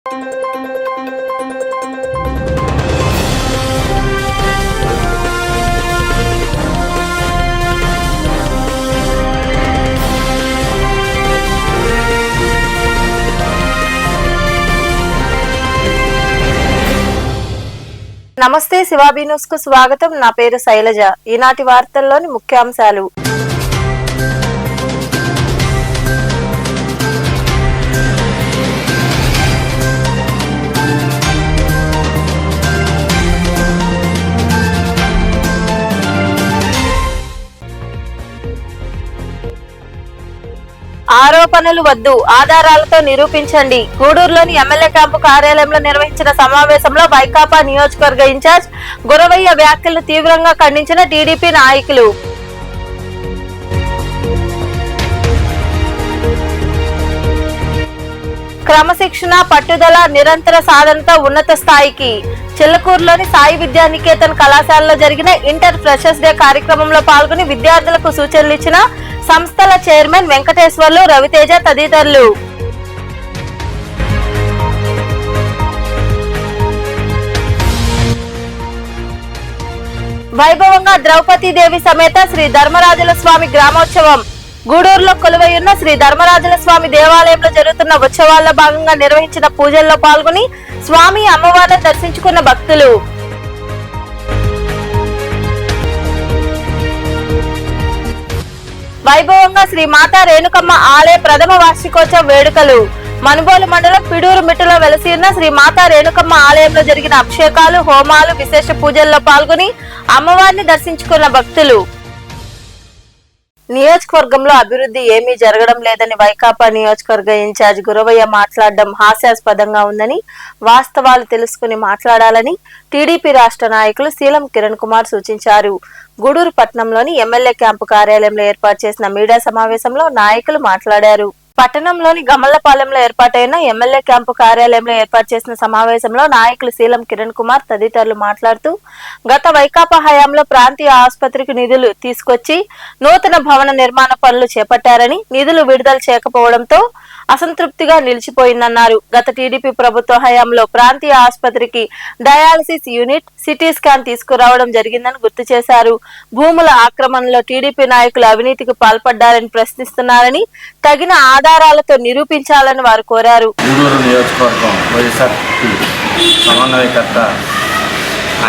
నమస్తే శివాబీ న్యూస్ కు స్వాగతం. నా పేరు శైలజ. ఈనాటి వార్తల్లోని ముఖ్యాంశాలు. ఆరోపణలు వద్దు, ఆధారాలతో నిరూపించండి. గూడూరులోని ఎమ్మెల్యే క్యాంపు కార్యాలయంలో నిర్వహించిన సమావేశంలో వైకాపా నియోజకవర్గ ఇన్ఛార్జ్ గురవయ్య వ్యాఖ్యలను తీవ్రంగా ఖండించిన టీడీపీ నాయకులు. క్రమశిక్షణ, పట్టుదల, నిరంతర సాధనతో ఉన్నత స్థాయికి. చిల్లకూరులోని సాయి విద్యానికేతన్ కళాశాలలో జరిగిన ఇంటర్ ఫ్రెషర్స్ డే కార్యక్రమంలో పాల్గొని విద్యార్థులకు సూచనలు ఇచ్చిన సంస్థల చైర్మన్ వెంకటేశ్వర్లు, రవితేజ తదితరులు. వైభవంగా ద్రౌపదీదేవి సమేత శ్రీ ధర్మరాజుల స్వామి గ్రామోత్సవం. గూడూరులో కొలువైయున్న శ్రీ ధర్మరాజుల స్వామి దేవాలయంలో జరుగుతున్న ఉత్సవాల్లో భాగంగా నిర్వహించిన పూజల్లో పాల్గొని స్వామి అమ్మవారిని దర్శించుకున్న భక్తులు. వైభవంగా శ్రీ మాతా రేణుకమ్మ ఆలయ ప్రథమ వార్షికోత్సవ వేడుకలు. మనుబోలు మండలం పిడూరు మిట్టులో వెలసి ఉన్న శ్రీ మాతా రేణుకమ్మ ఆలయంలో జరిగిన అభిషేకాలు, హోమాలు, విశేష పూజల్లో పాల్గొని అమ్మవారిని దర్శించుకున్న భక్తులు. నియోజకవర్గంలో అభివృద్ధి ఏమీ జరగడం లేదని వైకాపా నియోజకవర్గ ఇన్ఛార్జ్ గురవయ్య మాట్లాడడం హాస్యాస్పదంగా ఉందని, వాస్తవాలు తెలుసుకుని మాట్లాడాలని టీడీపీ రాష్ట్ర నాయకులు శీలం కిరణ్ కుమార్ సూచించారు. గూడూరు పట్టణంలోని ఎమ్మెల్యే క్యాంపు కార్యాలయంలో ఏర్పాటు చేసిన మీడియా సమావేశంలో నాయకులు మాట్లాడారు. పట్టణంలోని గమల్లపాలెంలో ఏర్పాటైన ఎమ్మెల్యే క్యాంపు కార్యాలయంలో ఏర్పాటు చేసిన సమావేశంలో నాయకులు శీలం కిరణ్ కుమార్ తదితరులు మాట్లాడుతూ, గత వైకాపా హయాంలో ప్రాంతీయ ఆసుపత్రికి నిధులు తీసుకొచ్చి నూతన భవన నిర్మాణ పనులు చేపట్టారని, నిధులు విడుదల చేయకపోవడంతో అసంతృప్తిగా నిలిచిపోయిందన్నారు. గత టీడీపీ ప్రభుత్వ హయాంలో ప్రాంతీయ ఆసుపత్రికి డయాలసిస్ యూనిట్, సిటీ స్కాన్ తీసుకురావడం జరిగిందని గుర్తు చేశారు. భూముల ఆక్రమణలో టీడీపీ నాయకులు అవినీతికి పాల్పడ్డారని ప్రశ్నిస్తున్నారని, తగిన ఆధారాలతో నిరూపించాలని వారు కోరారు.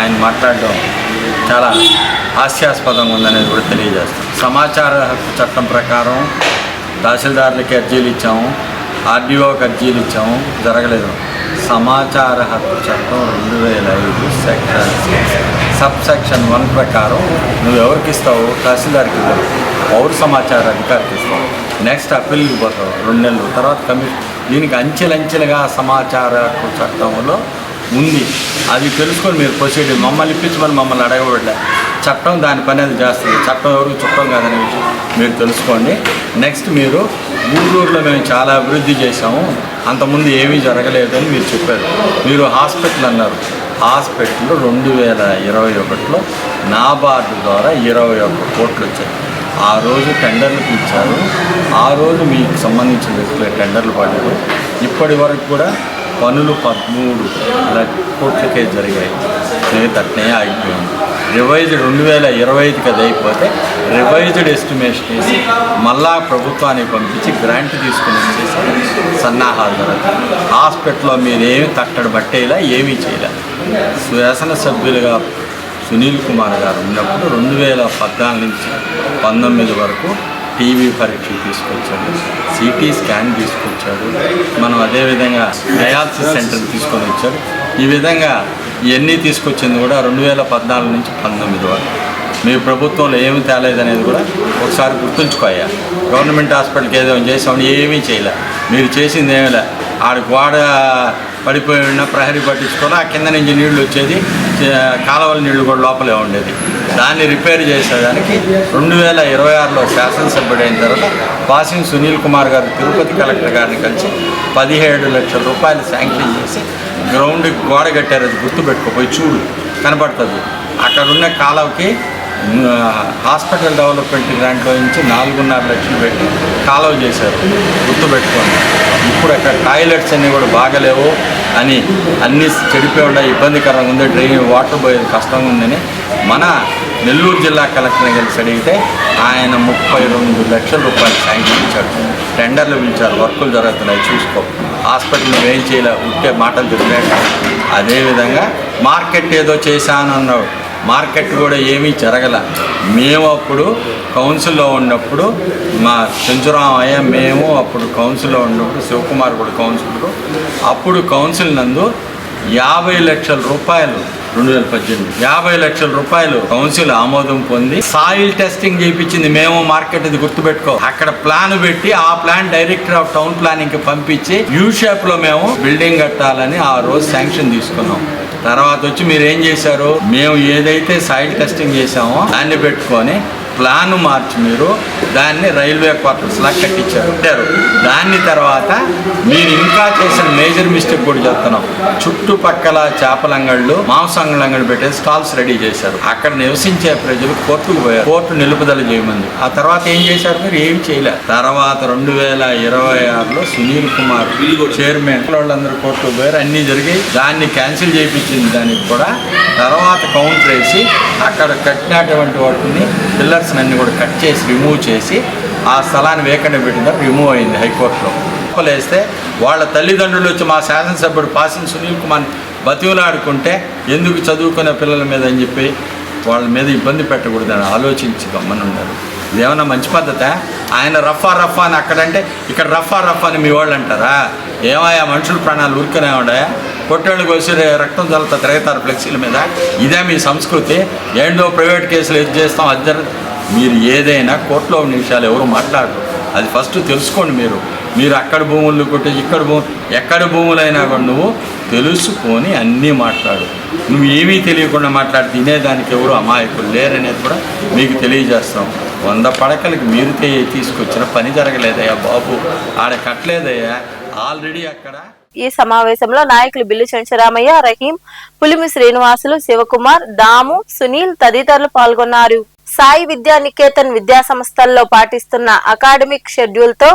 ఆయన మాట్లాడడం చాలా హాస్యాస్పదంగా ఉందనేది కూడా తెలియజేస్తాం. సమాచార హక్కు చట్టం ప్రకారం తహసీల్దారులకి అర్జీలు ఇచ్చాము, ఆర్డీఓకి అర్జీలు ఇచ్చాము, జరగలేదు. సమాచార హక్కు చట్టం 2005 సబ్ సెక్షన్ 1 ప్రకారం నువ్వు ఎవరికి ఇస్తావు? తహసీల్దార్కి ఇవ్వవు, పౌర సమాచార అధికారికి ఇస్తావు. నెక్స్ట్ అప్పీల్కి పోతావు 2 నెలలు తర్వాత కమిషన్. దీనికి అంచెలంచెలుగా సమాచార హక్కు చట్టంలో ఉంది. అది తెలుసుకొని మీరు ప్రొసీడర్ మమ్మల్ని ఇప్పించమని మమ్మల్ని అడగబడలే. చట్టం దాని పని అది చేస్తుంది. చట్టం ఎవరికి చుట్టం కాదనే విషయం మీరు తెలుసుకోండి. నెక్స్ట్ మీరు గూడూరులో మేము చాలా అభివృద్ధి చేశాము, అంతకుముందు ఏమీ జరగలేదని మీరు చెప్పారు. మీరు హాస్పిటల్ అన్నారు. హాస్పిటల్లో 2021లో నాబార్డు ద్వారా 21 కోట్లు వచ్చాయి. ఆ రోజు టెండర్లు ఇచ్చారు. ఆ రోజు మీకు సంబంధించిన వ్యక్తులు టెండర్లు పడ్డారు. ఇప్పటి వరకు కూడా పనులు 13 కోట్లకే జరిగాయి. తట్నే ఆగిపోయింది. రివైజ్డ్ 2025కి అది అయిపోతే రివైజ్డ్ ఎస్టిమేషన్ వేసి మళ్ళా ప్రభుత్వానికి పంపించి గ్రాంట్ తీసుకుని వచ్చేసి సన్నాహాలు జరుగుతాయి. హాస్పిటల్లో మీరేమి తట్టడి బట్టేలా ఏమీ చేయలే. శాసనసభ్యులుగా సునీల్ కుమార్ గారు ఉన్నప్పుడు 2014 నుంచి 19 వరకు టీవీ పరీక్షలు తీసుకొచ్చాడు, సిటీ స్కాన్ తీసుకొచ్చాడు, మనం అదేవిధంగా డయాలసిస్ సెంటర్ తీసుకొని వచ్చాడు. ఈ విధంగా ఇవన్నీ తీసుకొచ్చింది కూడా 2014 నుంచి 19 వరకు. మీ ప్రభుత్వంలో ఏమి తేలేదనేది కూడా ఒకసారి గుర్తుంచుకోయా. గవర్నమెంట్ హాస్పిటల్కి ఏదో చేసామని ఏమీ చేయలే. మీరు చేసింది ఏమీ లే. ఆడ గోడ పడిపోయి ఉన్న ప్రహరీ పట్టించుకొని ఆ కింద నుంచి నీళ్లు వచ్చేది, కాలువల నీళ్లు కూడా లోపలే ఉండేది. దాన్ని రిపేర్ చేసేదానికి 2026లో శాసనసభ్యుడైన తర్వాత పాసింగ్ సునీల్ కుమార్ గారు తిరుపతి కలెక్టర్ గారిని కలిసి 17 లక్షల రూపాయలు శాంక్షన్ చేసి గ్రౌండ్కి గోడ కట్టారు. అది గుర్తుపెట్టుకోపోయి చూడు, కనపడుతుంది. అక్కడున్న కాలువకి హాస్పిటల్ డెవలప్మెంట్ గ్రాంట్లో నుంచి 4.5 లక్షలు పెట్టి కాలువ చేశారు, గుర్తుపెట్టుకోండి. ఇప్పుడు అక్కడ టాయిలెట్స్ అన్నీ కూడా బాగలేవు. అని అన్నీ చెడిపోయి ఉండే ఇబ్బందికరంగా ఉంది, డ్రైన్ వాటర్ పోయేది కష్టంగా ఉందని మన నెల్లూరు జిల్లా కలెక్టర్ని కలిసి అడిగితే ఆయన 32 లక్షల రూపాయలు శాంక్షన్ ఇచ్చాడు. టెండర్లు పిలిచారు, వర్కులు జరుగుతున్నాయి చూసుకో, హాస్పిటల్ ఏం చేయలే, ఉంటే మాటలు తిరిగాడు. అదేవిధంగా మార్కెట్ ఏదో చేశానన్నాడు, మార్కెట్ కూడా ఏమీ జరగల. మేము అప్పుడు కౌన్సిల్లో ఉన్నప్పుడు మా చెంచురామయ్య మేము అప్పుడు కౌన్సిల్లో ఉన్నప్పుడు శివకుమార్ కూడా కౌన్సిలరు, అప్పుడు కౌన్సిల్ నందు 50 లక్షల రూపాయలు 2018 50 లక్షల రూపాయలు కౌన్సిల్ ఆమోదం పొంది సాయిల్ టెస్టింగ్ చేయించింది మేము. మార్కెట్ ఇది గుర్తుపెట్టుకో, అక్కడ ప్లాన్ పెట్టి ఆ plan director of town planning కి పంపించి యూ షేప్ లో మేము బిల్డింగ్ కట్టాలని ఆ రోజు శాంక్షన్ తీసుకున్నాం. తర్వాత వచ్చి మీరు ఏం చేశారు, మేము ఏదైతే సాయిల్ టెస్టింగ్ చేసామో దాన్ని పెట్టుకొని ప్లాన్ మార్చి మీరు దాన్ని రైల్వే క్వార్టర్స్ లా కట్టించారు. దాన్ని తర్వాత మీరు ఇంకా చేసిన మేజర్ మిస్టేక్ కూడా చెప్తున్నాం, చుట్టుపక్కల చేపల అంగళ్ళు మాంసాంగళ్ళ అంగళ్ళు పెట్టేసి స్టాల్స్ రెడీ చేశారు. అక్కడ నివసించే ప్రజలు కోర్టుకు పోయారు, కోర్టు నిలుపుదల చేయమంది. ఆ తర్వాత ఏం చేశారు, మీరు ఏమి చేయలేరు. తర్వాత 2026లో సునీల్ కుమార్ చైర్మన్ వాళ్ళందరూ కోర్టుకు పోయారు, అన్నీ జరిగాయి. దాన్ని క్యాన్సిల్ చేయించింది దానికి కూడా. తర్వాత కౌంటర్ వేసి అక్కడ కట్టినటువంటి వాటిని పిల్లర్స్ అన్ని కూడా కట్ చేసి రిమూవ్ చేసి ఆ స్థలాన్ని వేకంగా పెట్టిన రిమూవ్ అయింది హైకోర్టులో. వేస్తే వాళ్ళ తల్లిదండ్రులు వచ్చి మా శాసనసభ్యుడు పాసిన సునీల్ కుమార్ బతివులాడుకుంటే ఎందుకు చదువుకునే పిల్లల మీద అని చెప్పి వాళ్ళ మీద ఇబ్బంది పెట్టకూడదని ఆలోచించి గమ్మనున్నారు. ఇదేమన్నా మంచి పద్ధత? ఆయన రఫా అని అక్కడంటే ఇక్కడ రఫా అని మీ వాళ్ళు అంటారా? ఏమయ్యా మనుషుల ప్రాణాలు ఊరికనే ఉన్నాయా? కొట్టేళ్ళు కోసి రక్తం చల్లుతా తిరుగుతారు ఫ్లెక్సీల మీద. ఇదే మీ సంస్కృతి? ఏంటో ప్రైవేట్ కేసులు ఇది చేస్తాం అది. మీరు ఏదైనా కోర్టులో ఉన్న విషయాలు ఎవరు మాట్లాడరు, అది ఫస్ట్ తెలుసుకోండి. మీరు అక్కడ భూములు కొట్టి ఇక్కడ ఎక్కడ భూములైనా కూడా నువ్వు తెలుసుకొని అన్నీ మాట్లాడు. నువ్వు ఏమీ తెలియకుండా మాట్లాడి తినేదానికి ఎవరు అమాయకులు లేరనేది కూడా మీకు తెలియజేస్తాం. 100 పడకలకి మీరు తీసుకొచ్చిన పని జరగలేదయ్యా బాబు, ఆడ కట్టలేదయ్యా ఆల్రెడీ అక్కడ. ఈ సమావేశంలో నాయకులు బిల్లు చెంచరామయ్య, రహీం, పులిమి శ్రీనివాసులు, శివకుమార్, దాము, సునీల్ తదితరులు పాల్గొన్నారు. సాయి విద్యా నికేతన్ విద్యా సంస్థల్లో పాటిస్తున్న అకాడమిక్ షెడ్యూల్ తో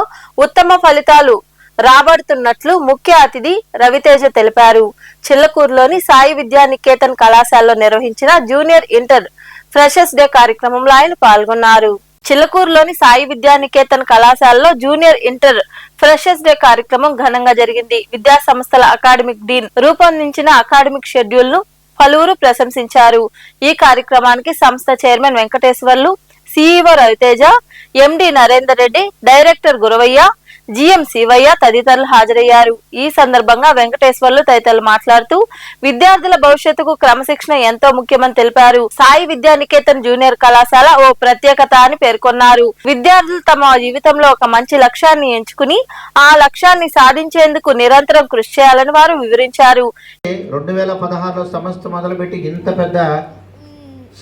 ఉత్తమ ఫలితాలు రాబడుతున్నట్లు ముఖ్య అతిథి రవితేజ తెలిపారు. చిల్లకూరులోని సాయి విద్యా నికేతన్ కళాశాలలో నిర్వహించిన జూనియర్ ఇంటర్ ఫ్రెషర్స్ డే కార్యక్రమంలో ఆయన పాల్గొన్నారు. చిల్లకూరులోని సాయి విద్యా నికేతన్ కళాశాలలో జూనియర్ ఇంటర్ ఫ్రెషర్స్ డే కార్యక్రమం ఘనంగా జరిగింది. విద్యా సంస్థల అకాడమిక్ డీన్ రూపొందించిన అకాడమిక్ షెడ్యూల్ ను పలువురు ప్రశంసించారు. ఈ కార్యక్రమానికి సంస్థ చైర్మన్ వెంకటేశ్వర్లు, సిఇఓ రవితేజ, ఎండి నరేందర్ రెడ్డి, డైరెక్టర్ గురవయ్య, జిఎం శివయ్య తదితరులు హాజరయ్యారు. ఈ సందర్భంగా వెంకటేశ్వర్లు తదితరులు మాట్లాడుతూ విద్యార్థుల భవిష్యత్తుకు క్రమశిక్షణ ఎంతో ముఖ్యమని తెలిపారు. సాయి విద్యా నికేతన్ జూనియర్ కళాశాల ఓ ప్రత్యేకత అని పేర్కొన్నారు. విద్యార్థులు తమ జీవితంలో ఒక మంచి లక్ష్యాన్ని ఎంచుకుని ఆ లక్ష్యాన్ని సాధించేందుకు నిరంతరం కృషి చేయాలని వారు వివరించారు. 2016లో సంస్థ మొదలుపెట్టి ఇంత పెద్ద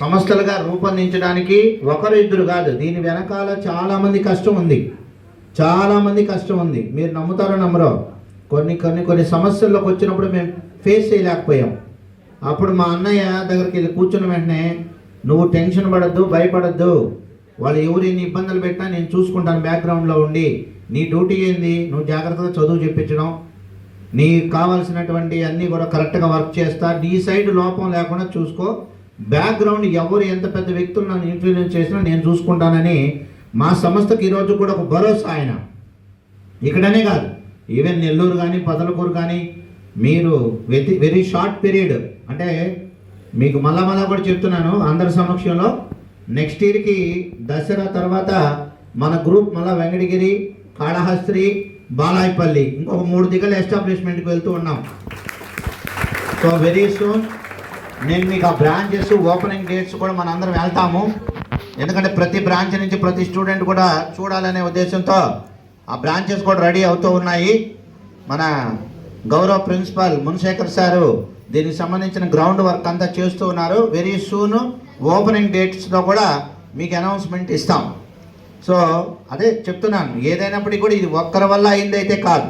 సంస్థలుగా రూపొందించడానికి ఒకరు ఇద్దరు కాదు, దీని వెనకాల చాలా మంది కష్టం ఉంది. మీరు నమ్ముతారో నమ్మరో, కొన్ని సమస్యల్లోకి వచ్చినప్పుడు మేము ఫేస్ చేయలేకపోయాం. అప్పుడు మా అన్నయ్య దగ్గరికి వెళ్ళి కూర్చున్న వెంటనే, నువ్వు టెన్షన్ పడద్దు, భయపడద్దు, వాళ్ళు ఎవరు ఎన్ని ఇబ్బందులు పెట్టినా నేను చూసుకుంటాను బ్యాక్గ్రౌండ్లో ఉండి, నీ డ్యూటీ ఏంది, నువ్వు జాగ్రత్తగా చదువు చెప్పించడం, నీకు కావాల్సినటువంటి అన్నీ కూడా కరెక్ట్గా వర్క్ చేస్తా, నీ సైడ్ లోపం లేకుండా చూసుకో, బ్యాక్గ్రౌండ్ ఎవరు ఎంత పెద్ద వ్యక్తులు నన్ను ఇన్ఫ్లుయెన్స్ చేసినా నేను చూసుకుంటానని మా సంస్థకి ఈరోజు కూడా ఒక భరోసా. ఆయన ఇక్కడనే కాదు, ఈవెన్ నెల్లూరు కానీ పొదలకూరు కానీ మీరు వెరీ షార్ట్ పీరియడ్, అంటే మీకు మళ్ళా కూడా చెప్తున్నాను అందరి సమక్షంలో, నెక్స్ట్ ఇయర్కి దసరా తర్వాత మన గ్రూప్ మళ్ళీ వెంకటగిరి, కాళహస్త్రి, బాలాయపల్లి ఇంకొక 3 దిగ్గల ఎస్టాబ్లిష్మెంట్కి వెళ్తూ ఉన్నాం. సో వెరీ సూన్ నేను మీకు ఆ బ్రాంచెస్ ఓపెనింగ్ డేట్స్ కూడా మన అందరం వెళ్తాము. ఎందుకంటే ప్రతి బ్రాంచ్ నుంచి ప్రతి స్టూడెంట్ కూడా చూడాలనే ఉద్దేశంతో ఆ బ్రాంచెస్ కూడా రెడీ అవుతూ ఉన్నాయి. మన గౌరవ ప్రిన్సిపాల్ మున్శేఖర్ సారు దీనికి సంబంధించిన గ్రౌండ్ వర్క్ అంతా చేస్తూ ఉన్నారు. వెరీ సూన్ ఓపెనింగ్ డేట్స్లో కూడా మీకు అనౌన్స్మెంట్ ఇస్తాం. సో అదే చెప్తున్నాను, ఏదైనప్పటికీ కూడా ఇది ఒక్కరి వల్ల అయిందైతే కాదు,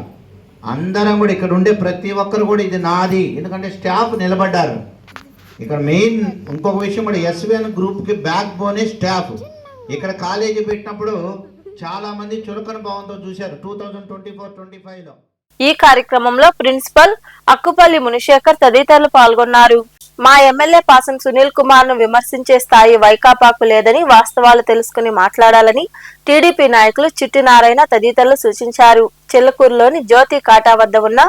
అందరం కూడా ఇక్కడ ఉండే ప్రతి ఒక్కరు కూడా ఇది నాది, ఎందుకంటే స్టాఫ్ నిలబడ్డారు. ఇక్కడ మెయిన్ ఇంకొక విషయం కూడా, ఎస్విఎన్ గ్రూప్కి బ్యాక్ బోనే స్టాఫ్. ఇక్కడ కాలేజీ పెట్టినప్పుడు చాలామంది చులకన భావంతో చూశారు 2024-25లో. ఈ కార్యక్రమంలో ప్రిన్సిపల్ అక్కుపల్లి మునిశేఖర్ తదితరులు పాల్గొన్నారు. మా ఎమ్మెల్యే పాసం సునీల్ కుమార్ ను విమర్శించే స్థాయి వైకాపాకు లేదని, వాస్తవాలు తెలుసుకుని మాట్లాడాలని టీడీపీ నాయకులు చిట్టి నారాయణ తదితరులు సూచించారు. చెల్లకూరులోని జ్యోతి కాటా వద్ద ఉన్న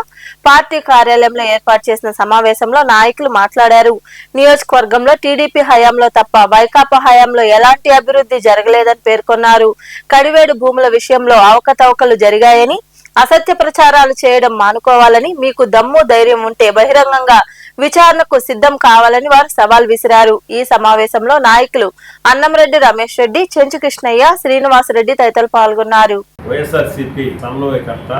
పార్టీ కార్యాలయంలో ఏర్పాటు చేసిన సమావేశంలో నాయకులు మాట్లాడారు. నియోజకవర్గంలో టీడీపీ హయాంలో తప్ప వైకాపా హయాంలో ఎలాంటి అభివృద్ధి జరగలేదని పేర్కొన్నారు. కడివేడు భూముల విషయంలో అవకతవకలు జరిగాయని, అసత్య ప్రచారాలు చేయడం మానుకోవాలని, మీకు దమ్ము ధైర్యం ఉంటే బహిరంగంగా విచారణకు సిద్ధం కావాలని వారు సవాల్ విసిరారు. ఈ సమావేశంలో నాయకులు అన్నంరెడ్డి రమేష్ రెడ్డి, చెంచు కృష్ణయ్య, శ్రీనివాసరెడ్డి తదితరులు పాల్గొన్నారు. వైఎస్ఆర్సీపీ సమన్వయకర్త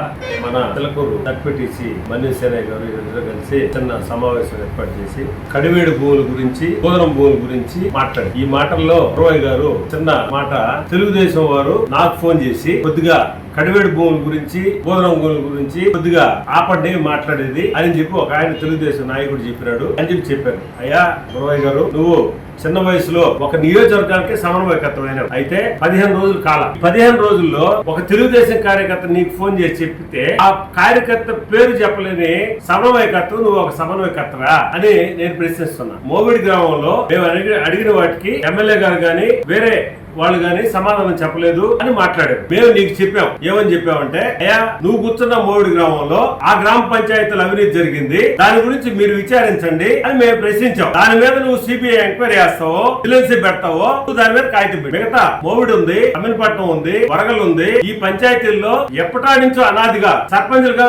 మన చిలకూరు డిప్యూటీసీ మన్నేశ్వరయ్య గారు ఇద్దరు కలిసి చిన్న సమావేశం ఏర్పాటు చేసి కడివేడు భూముల గురించి, బోధనం భూముల గురించి మాట్లాడారు. ఈ మాటల్లో రోయ్ గారు చిన్న మాట, తెలుగుదేశం వారు నాకు ఫోన్ చేసి కొద్దిగా కడివేడు భూముల గురించి, బోధనం భూముల గురించి కొద్దిగా ఆపండి మాట్లాడేది అని చెప్పి ఒక ఆయన తెలుగుదేశం నాయకుడు చెప్పినాడు అని చెప్పి చెప్పారు. అయ్యా రోయ్ గారు, నువ్వు చిన్న వయసులో ఒక నియోజకవర్గానికి సమన్వయకర్తమైన అయితే 15 రోజులు కాలం. 15 రోజుల్లో ఒక తెలుగుదేశం కార్యకర్త నీకు ఫోన్ చేసి చెప్పితే ఆ కార్యకర్త పేరు చెప్పలేని సమన్వయకర్త నువ్వు ఒక సమన్వయకర్తవా అని నేను ప్రశ్నిస్తున్నా. మోవిడి గ్రామంలో మేము అడిగిన వాటికి ఎమ్మెల్యే గారు గాని వేరే వాళ్ళు గాని సమాధానం చెప్పలేదు అని మాట్లాడారు. మేము నీకు చెప్పాం. ఏమని చెప్పామంటే, అయ్యా నువ్వు కూర్చున్న మోవిడి గ్రామంలో ఆ గ్రామ పంచాయతీల అవినీతి జరిగింది, దాని గురించి మీరు విచారించండి అని మేము ప్రశ్నించాం. దాని మీద నువ్వు సిబిఐ ఎంక్వైరీ చేస్తావో, విజిలెన్స్ పెడతావో, నువ్వు దాని మీద కాగితం పెట్టు. మిగతా మోవిడి ఉంది, అమీన్పట్నం ఉంది, వరగల్ ఉంది. ఈ పంచాయతీల్లో ఎప్పటి నుంచో అనాదిగా సర్పంచులుగా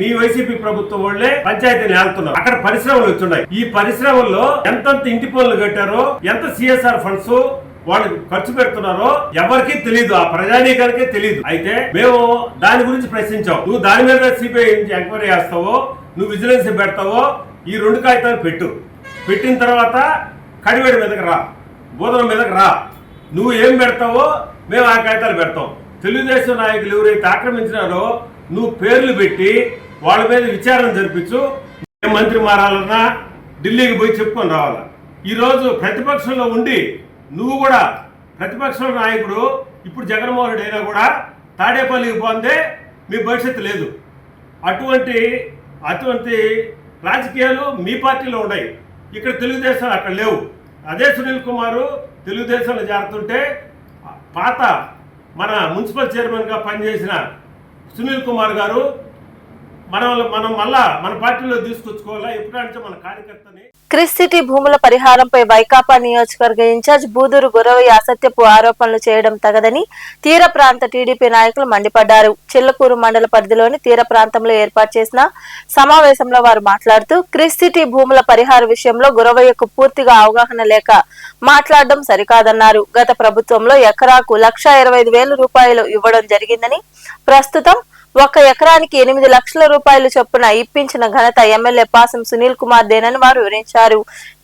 మీ వైసీపీ ప్రభుత్వం వాళ్ళే పంచాయతీలు వెళ్తున్నారు. అక్కడ పరిశ్రమలు వచ్చున్నాయి. ఈ పరిశ్రమల్లో ఎంతెంత ఇంటి పనులు కట్టారో, ఎంత సిఎస్ఆర్ ఫండ్స్ వాళ్ళు ఖర్చు పెడుతున్నారో ఎవరికీ తెలియదు, ఆ ప్రజానీకానికే తెలియదు. అయితే మేము దాని గురించి ప్రశ్నించాం. నువ్వు దాని మీద సిబిఐ ఎంక్వైరీ చేస్తావో, నువ్వు విజిలెన్స్ పెడతావో, ఈ 2 కాగితాలు పెట్టిన తర్వాత కడివేడి మీదకి రా, బోధన మీదకి రా. నువ్వు ఏం పెడతావో మేము ఆ కాగితాలు పెడతాం. తెలుగుదేశం నాయకులు ఎవరైతే ఆక్రమించినారో నువ్వు పేర్లు పెట్టి వాళ్ళ మీద విచారణ జరిపించు. మంత్రి మారాలన్నా ఢిల్లీకి పోయి చెప్పుకొని రావాలా. ఈరోజు ప్రతిపక్షంలో ఉండి నువ్వు కూడా ప్రతిపక్ష నాయకుడు ఇప్పుడు జగన్మోహన్ రెడ్డి అయినా కూడా తాడేపల్లికి పోందే మీ భవిష్యత్తు లేదు. అటువంటి రాజకీయాలు మీ పార్టీలో ఉన్నాయి. ఇక్కడ తెలుగుదేశం అక్కడ లేవు. అదే సునీల్ కుమారు తెలుగుదేశంలో చేరుతుంటే పాత మన మున్సిపల్ చైర్మన్గా పనిచేసిన సునీల్ కుమార్ గారు మనం మళ్ళా మన పార్టీలో తీసుకొచ్చుకోవాలా. ఎప్పుడంటే మన కార్యకర్తని. క్రిస్ సిటీ భూముల పరిహారంపై వైకాపా నియోజకవర్గ ఇన్ఛార్జ్ బూదూరు గురవయ్య అసత్యపు ఆరోపణలు చేయడం తగదని తీర ప్రాంత టీడీపీ నాయకులు మండిపడ్డారు. చిల్లకూరు మండల పరిధిలోని తీర ప్రాంతంలో ఏర్పాటు చేసిన సమావేశంలో వారు మాట్లాడుతూ, క్రిస్ సిటీ భూముల పరిహార విషయంలో గురవయ్యకు పూర్తిగా అవగాహన లేక మాట్లాడడం సరికాదన్నారు. గత ప్రభుత్వంలో ఎకరాకు 1,25,000 రూపాయలు ఇవ్వడం జరిగిందని, ప్రస్తుతం 1 ఎకరానికి 8 లక్షల రూపాయలు చొప్పున ఇప్పించిన ఘనత ఎమ్మెల్యే పాసం సునీల్ కుమార్ దేనని వారు వివరించారు.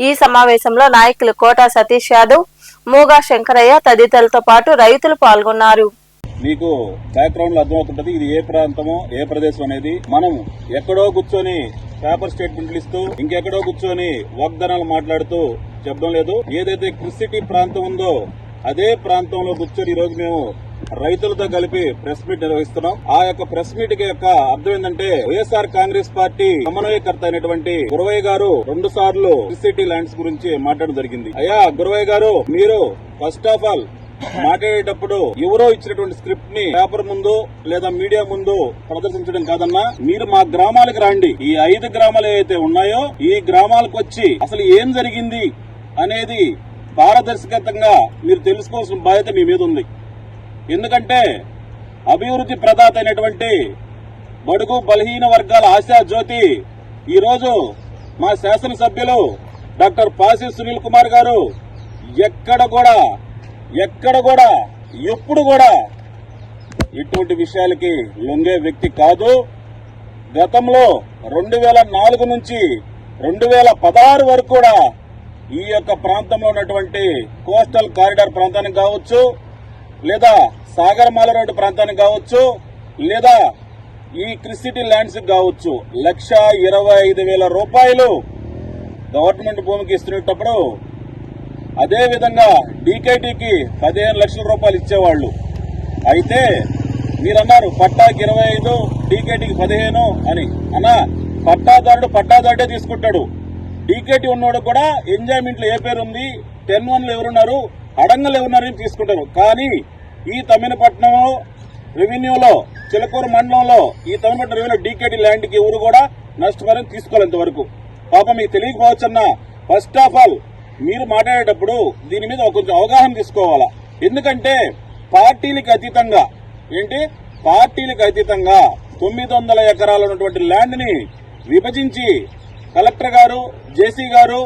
ఈ సమావేశంలో నాయకులు కోటా సతీష్ యాదవ్, మూగా శంకరయ్య తదితరులతో పాటు రైతులు పాల్గొన్నారు. మీకు బ్యాక్గ్రౌండ్ లో అర్థమవుతుంటది ఇది ఏ ప్రాంతమో ఏ ప్రదేశం అనేది. మనం ఎక్కడో కూర్చొని పేపర్ స్టేట్మెంట్లు ఇస్తూ ఇంకెక్కడో కూర్చొని వాగ్దానాలు మాట్లాడుతూ చెప్పడం లేదు. ఏదైతే క్రిస్ సిటీ ప్రాంతం ఉందో అదే ప్రాంతంలో కూర్చొని ఈ రోజు మేము రైతులతో కలిపి ప్రెస్ మీట్ నిర్వహిస్తున్నాం. ఆ యొక్క ప్రెస్ మీట్ యొక్క అర్థం ఏంటంటే, వైఎస్ఆర్ కాంగ్రెస్ పార్టీ సమన్వయకర్త అయినటువంటి గురవయ్య గారు 2 సార్లు క్రిస్ సిటీ ల్యాండ్స్ గురించి మాట్లాడడం జరిగింది. అయ్యా గురవయ్య గారు, మీరు ఫస్ట్ ఆఫ్ ఆల్ మాట్లాడేటప్పుడు ఎవరో ఇచ్చినటువంటి స్క్రిప్ట్ ని పేపర్ ముందు లేదా మీడియా ముందు ప్రదర్శించడం కాదన్నా, మీరు మా గ్రామాలకు రండి. ఈ 5 గ్రామాలు ఏవైతే ఉన్నాయో ఈ గ్రామాలకు వచ్చి అసలు ఏం జరిగింది అనేది పారదర్శకంగా మీరు తెలుసుకోవాల్సిన బాధ్యత మీ మీద ఉంది. ఎందుకంటే అభివృద్ధి ప్రదాత అయినటువంటి బడుగు బలహీన వర్గాల ఆశా జ్యోతి ఈరోజు మా శాసనసభ్యులు డాక్టర్ పాసి సునీల్ కుమార్ గారు ఎక్కడ కూడా ఎప్పుడు కూడా ఇటువంటి విషయాలకి లొంగే వ్యక్తి కాదు. గతంలో 2004 నుంచి 2016 వరకు కూడా ఈ యొక్క ప్రాంతంలో ఉన్నటువంటి కోస్టల్ కారిడార్ ప్రాంతానికి కావచ్చు, లేదా సాగరమాల రోడ్డు ప్రాంతానికి కావచ్చు, లేదా ఈ క్రిస్ సిటీ ల్యాండ్స్ కావచ్చు, 1,25,000 రూపాయలు గవర్నమెంట్ భూమికి ఇస్తున్నప్పుడు అదే విధంగా డీకేటీకి 15 లక్షల రూపాయలు ఇచ్చేవాళ్లు. అయితే మీరన్నారు పట్టాకి 25, డీకేటీకి 15 అని. అన్నా, పట్టాదారుడే తీసుకుంటాడు. డీకేటీ ఉన్నోడు కూడా ఎంజాయ్మెంట్ లో ఏ పేరు ఉంది, 10-1 ఎవరున్నారు, అడంగలు ఎవరున్నారని తీసుకుంటారు. కానీ ఈ తమ్మినపట్నం రెవెన్యూలో, చిలకూరు మండలంలో ఈ తమ్మినపట్నం రెవెన్యూ డీకేటీ ల్యాండ్కి ఎవరు కూడా నష్టపరిహారం తీసుకోవాలి ఇంతవరకు. పాపం మీకు తెలియకపోవచ్చన్నా. ఫస్ట్ ఆఫ్ ఆల్ మీరు మాట్లాడేటప్పుడు దీని మీద కొంచెం అవగాహన తీసుకోవాలా. ఎందుకంటే పార్టీలకు అతీతంగా 900 ఎకరాలు ఉన్నటువంటి ల్యాండ్ ని విభజించి కలెక్టర్ గారు, జేసీ గారు,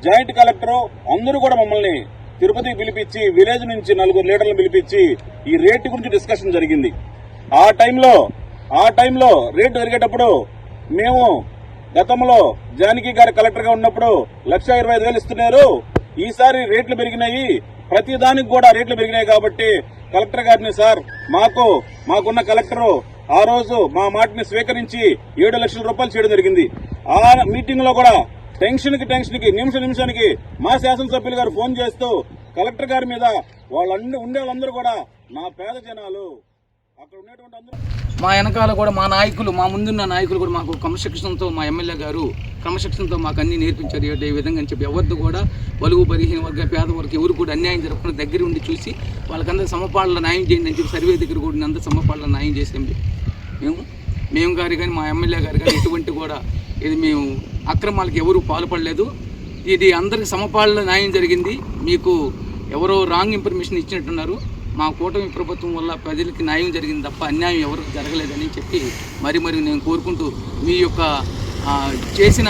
జాయింట్ కలెక్టర్ అందరూ కూడా మమ్మల్ని తిరుపతికి పిలిపించి, విలేజ్ నుంచి 4 లీడర్లను పిలిపించి ఈ రేటు గురించి డిస్కషన్ జరిగింది. ఆ టైంలో రేటు జరిగేటప్పుడు మేము గతంలో జానకి గారు కలెక్టర్ గా ఉన్నప్పుడు 1,25,000 ఇస్తున్నారు. ఈసారి రేట్లు పెరిగినాయి, ప్రతి దానికి కూడా రేట్లు పెరిగినాయి కాబట్టి కలెక్టర్ గారిని, సార్ మాకున్న కలెక్టర్ ఆ రోజు మా మాటని స్వీకరించి 7 లక్షల రూపాయలు చేయడం జరిగింది. ఆ మీటింగ్ లో కూడా టెన్షన్ కి నిమిషానికి మా శాసనసభ్యులు గారు ఫోన్ చేస్తూ కలెక్టర్ గారి మీద ఉండే వాళ్ళందరూ కూడా మా పేద జనాలు, అక్కడ ఉండేటువంటి అందరూ, మా వెనకాల కూడా మా నాయకులు, మా ముందున్న నాయకులు కూడా మాకు క్రమశిక్షణతో, మా ఎమ్మెల్యే గారు క్రమశిక్షణతో మాకు అన్ని నేర్పించారు. ఈ విధంగా అని చెప్పి ఎవరిది కూడా బలుగు బలహీన వర్గ పేదవారికి ఎవరు కూడా అన్యాయం జరగకుండా దగ్గర ఉండి చూసి వాళ్ళకందరూ సమపాళ్ళ న్యాయం చేయండి అని చెప్పి సర్వే దగ్గర కూడా అందరూ సమపాళ్ళ న్యాయం చేసాం. మేము గారు కానీ మా ఎమ్మెల్యే గారు కానీ ఎటువంటి కూడా ఇది మేము అక్రమాలకు ఎవరు పాల్పడలేదు. ఇది అందరికి సమపాళ్ళ న్యాయం జరిగింది. మీకు ఎవరో రాంగ్ ఇన్ఫర్మేషన్ ఇచ్చినట్టున్నారు. మా కూటమి ప్రభుత్వం వల్ల ప్రజలకి న్యాయం జరిగింది తప్ప అన్యాయం ఎవరికి జరగలేదని చెప్పి మరి నేను కోరుకుంటూ మీ యొక్క చేసిన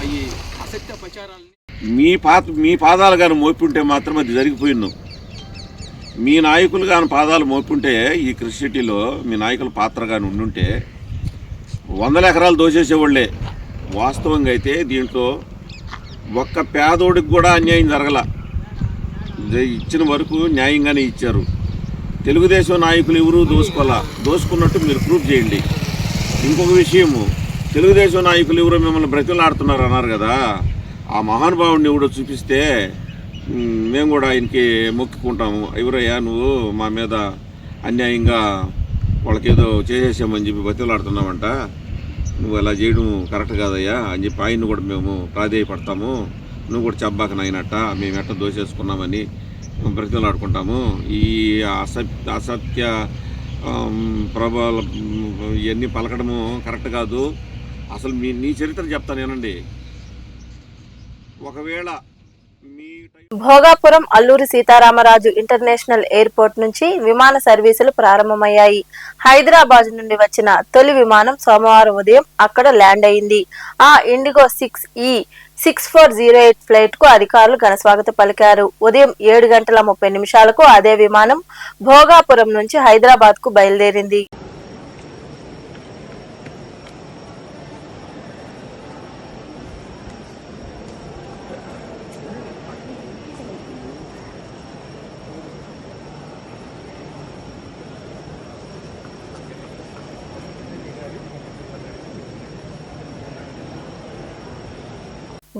ఈ అసత్య ప్రచారాలని మీ పాదాలు కానీ మోపుంటే మాత్రం అది జరిగిపోయినాం. మీ నాయకులు కానీ పాదాలు మోపుంటే ఈ కృషి సిటీలో మీ నాయకుల పాత్ర కానీ ఉండుంటే 100 ఎకరాలు దోచేసేవాళ్లే. వాస్తవంగా అయితే దీంట్లో ఒక్క పేదోడికి కూడా అన్యాయం జరగల. ఇచ్చిన వరకు న్యాయంగానే ఇచ్చారు. తెలుగుదేశం నాయకులు ఎవరు దోసుకున్నట్టు మీరు ప్రూఫ్ చేయండి. ఇంకొక విషయము, తెలుగుదేశం నాయకులు ఎవరో మిమ్మల్ని బ్రతిలాడుతున్నారు అన్నారు కదా, ఆ మహానుభావుడిని ఎవడో చూపిస్తే మేము కూడా ఆయనకి మొక్కుకుంటాము. ఎవరయ్యా నువ్వు మా మీద అన్యాయంగా వాళ్ళకేదో చేసేసామని చెప్పి బ్రతిలాడుతున్నామంట, నువ్వు అలా చేయడం కరెక్ట్ కాదయ్యా అని చెప్పి ఆయన్ని కూడా మేము ప్రాధేయపడతాము. నువ్వు కూడా చెప్పబాక నాయనట్ట, మేము ఎట్ట దోసేసుకున్నామని బ్రతిలాడుకుంటాము. ఈ అసత్య ప్రభావాలు ఇవన్నీ పలకడము కరెక్ట్ కాదు. అసలు నీ చరిత్ర చెప్తానేనండి. ఒకవేళ భోగాపురం అల్లూరి సీతారామరాజు ఇంటర్నేషనల్ ఎయిర్పోర్ట్ నుంచి విమాన సర్వీసులు ప్రారంభమయ్యాయి. హైదరాబాద్ నుండి వచ్చిన తొలి విమానం సోమవారం ఉదయం అక్కడ ల్యాండ్ అయింది. ఆ ఇండిగో 6E6408 ఫ్లైట్ కు అధికారులు ఘనస్వాగతం పలికారు. ఉదయం 7:30 అదే విమానం భోగాపురం నుంచి హైదరాబాద్ కు బయలుదేరింది.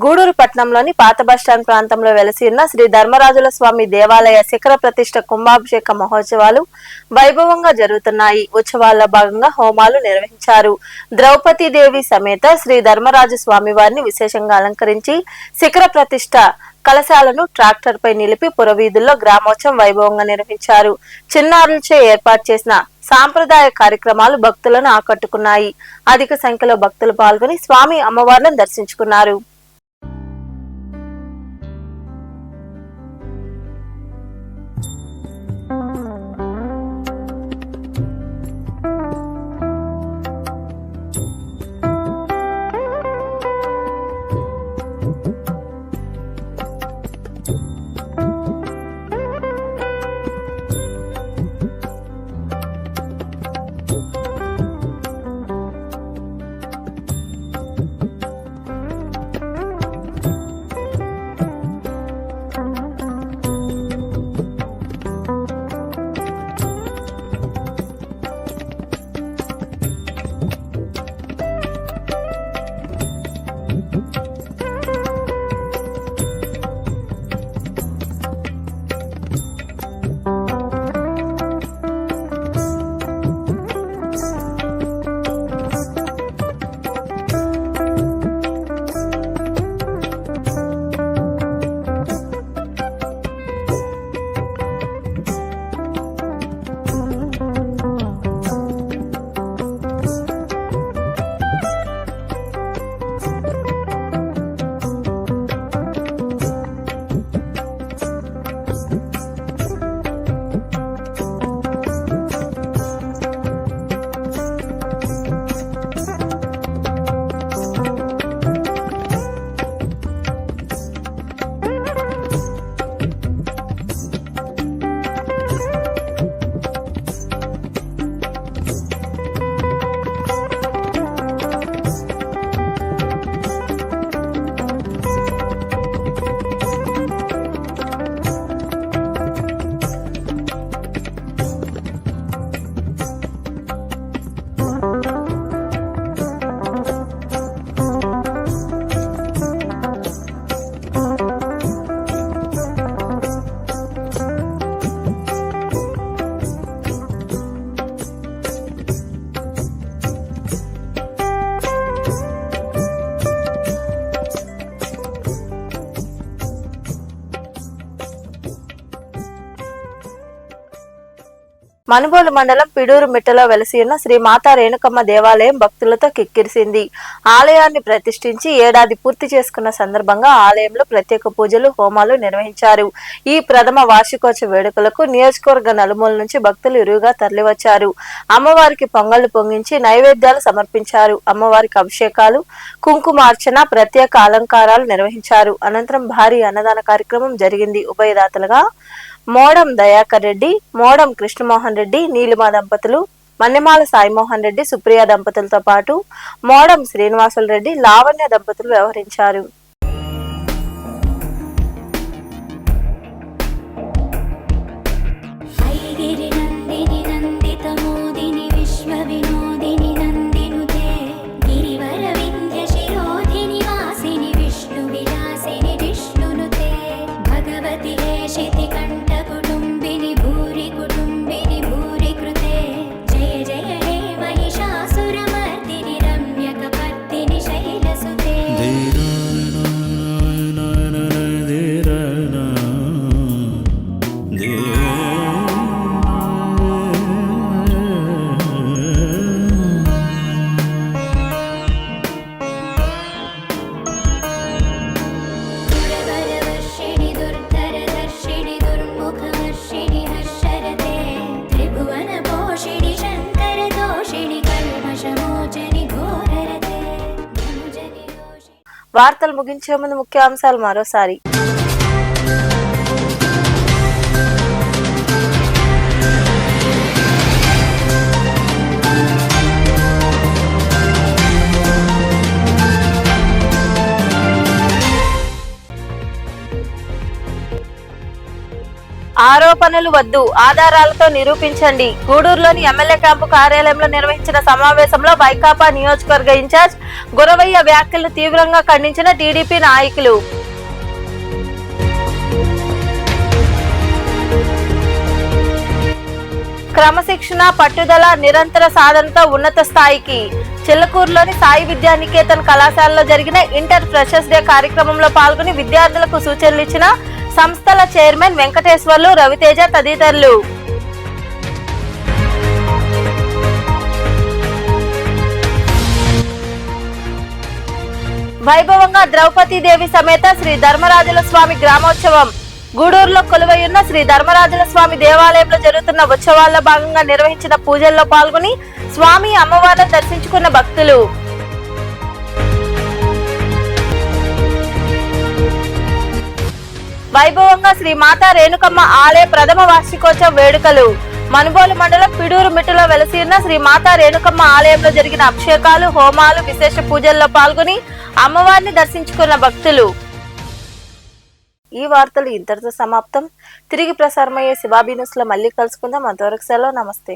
గూడూరు పట్టణంలోని పాత బస్టాండ్ ప్రాంతంలో వెలసి ఉన్న శ్రీ ధర్మరాజుల స్వామి దేవాలయ శిఖర ప్రతిష్ఠ కుంభాభిషేక మహోత్సవాలు వైభవంగా జరుగుతున్నాయి. ఉత్సవాల్లో భాగంగా హోమాలు నిర్వహించారు. ద్రౌపదీదేవి సమేత శ్రీ ధర్మరాజు స్వామి వారిని విశేషంగా అలంకరించి శిఖర ప్రతిష్ఠ కలశాలను ట్రాక్టర్ పై నిలిపి పురవీధుల్లో గ్రామోత్సవం వైభవంగా నిర్వహించారు. చిన్నారులచే ఏర్పాటు చేసిన సాంప్రదాయ కార్యక్రమాలు భక్తులను ఆకట్టుకున్నాయి. అధిక సంఖ్యలో భక్తులు పాల్గొని స్వామి అమ్మవార్లను దర్శించుకున్నారు. మనుబోలు మండలం పిడూరు మిట్టలో వెలసి ఉన్న శ్రీ మాతా రేణుకమ్మ దేవాలయం భక్తులతో కిక్కిరిసింది. ఆలయాన్ని ప్రతిష్ఠించి ఏడాది పూర్తి చేసుకున్న సందర్భంగా ఆలయంలో ప్రత్యేక పూజలు, హోమాలు నిర్వహించారు. ఈ ప్రథమ వార్షికోత్సవ వేడుకలకు నియోజకవర్గ నలుమూల నుంచి భక్తులు ఇరువుగా తరలివచ్చారు. అమ్మవారికి పొంగళ్లు పొంగించి నైవేద్యాలు సమర్పించారు. అమ్మవారికి అభిషేకాలు, కుంకుమార్చన, ప్రత్యేక అలంకారాలు నిర్వహించారు. అనంతరం భారీ అన్నదాన కార్యక్రమం జరిగింది. ఉభయదాతలుగా మోడం దయాకర్ రెడ్డి, మోడం కృష్ణమోహన్ రెడ్డి, నీలిమా దంపతులు, మన్నెమాల సాయిమోహన్ రెడ్డి, సుప్రియ దంపతులతో పాటు మోడం శ్రీనివాసులు రెడ్డి, లావణ్య దంపతులు వ్యవహరించారు. వార్తలు ముగించే ముందు ముఖ్యాంశాలు మరోసారి. ఆరోపణలు వద్దు, ఆధారాలతో నిరూపించండి. గూడూరులోని ఎమ్మెల్యే క్యాంపు కార్యాలయంలో నిర్వహించిన సమావేశంలో వైకాపా నియోజకవర్గ ఇన్ఛార్జ్ గురవయ్య వ్యాఖ్యలను తీవ్రంగా ఖండించిన టీడీపీ నాయకులు. క్రమశిక్షణ, పట్టుదల, నిరంతర సాధనతో ఉన్నత స్థాయికి. చిల్లకూరులోని సాయి విద్యానికేతన్ కళాశాలలో జరిగిన ఇంటర్ ఫ్రెషర్స్ డే కార్యక్రమంలో పాల్గొని విద్యార్థులకు సూచనలు ఇచ్చిన సంస్థల చైర్మన్ వెంకటేశ్వర్లు, రవితేజ తదితరులు. వైభవంగా ద్రౌపదీదేవి సమేత శ్రీ ధర్మరాజుల స్వామి గ్రామోత్సవం. గూడూరులో కొలువైయున్న శ్రీ ధర్మరాజుల స్వామి దేవాలయంలో జరుగుతున్న ఉత్సవాల్లో భాగంగా నిర్వహించిన పూజల్లో పాల్గొని స్వామి అమ్మవార్లను దర్శించుకున్న భక్తులు. వైభవంగా శ్రీ మాతా రేణుకమ్మ ఆలయ ప్రథమ వార్షికోత్సవ వేడుకలు. మనుబోలు మండలం పిడూరు మిట్టలో వెలసి ఉన్న శ్రీ మాతా రేణుకమ్మ ఆలయంలో జరిగిన అభిషేకాలు, హోమాలు, విశేష పూజల్లో పాల్గొని అమ్మవారిని దర్శించుకున్న భక్తులు. ఈ వార్తలు ఇంతటితో సమాప్తం. తిరిగి ప్రసారమయ్యే శివాబీ న్యూస్ లో మళ్ళీ కలుసుకుందాం. అంతవరకు సెలవు. నమస్తే.